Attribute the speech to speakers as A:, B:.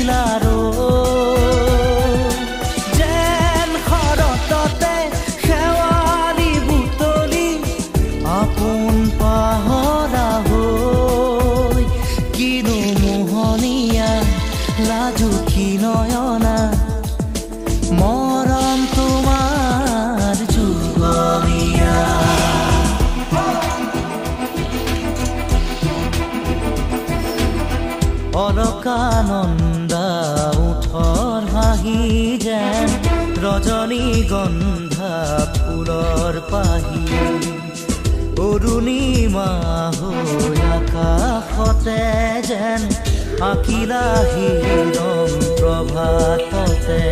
A: দিলাৰো যেন শৰততে শেৱালি বুটলি আপোন পাহৰা হৈ কিনো মোহনীয়া লাজুকী নয়না মৰম তোমাৰ যুগলীয়া অলকানন্দা উঠৰ হাঁহি যেন ৰজনীগন্ধা ফুলৰ পাহি অৰুণিমা হৈ আকাশতে যেন আঁকিলা হিৰণ প্ৰভাততে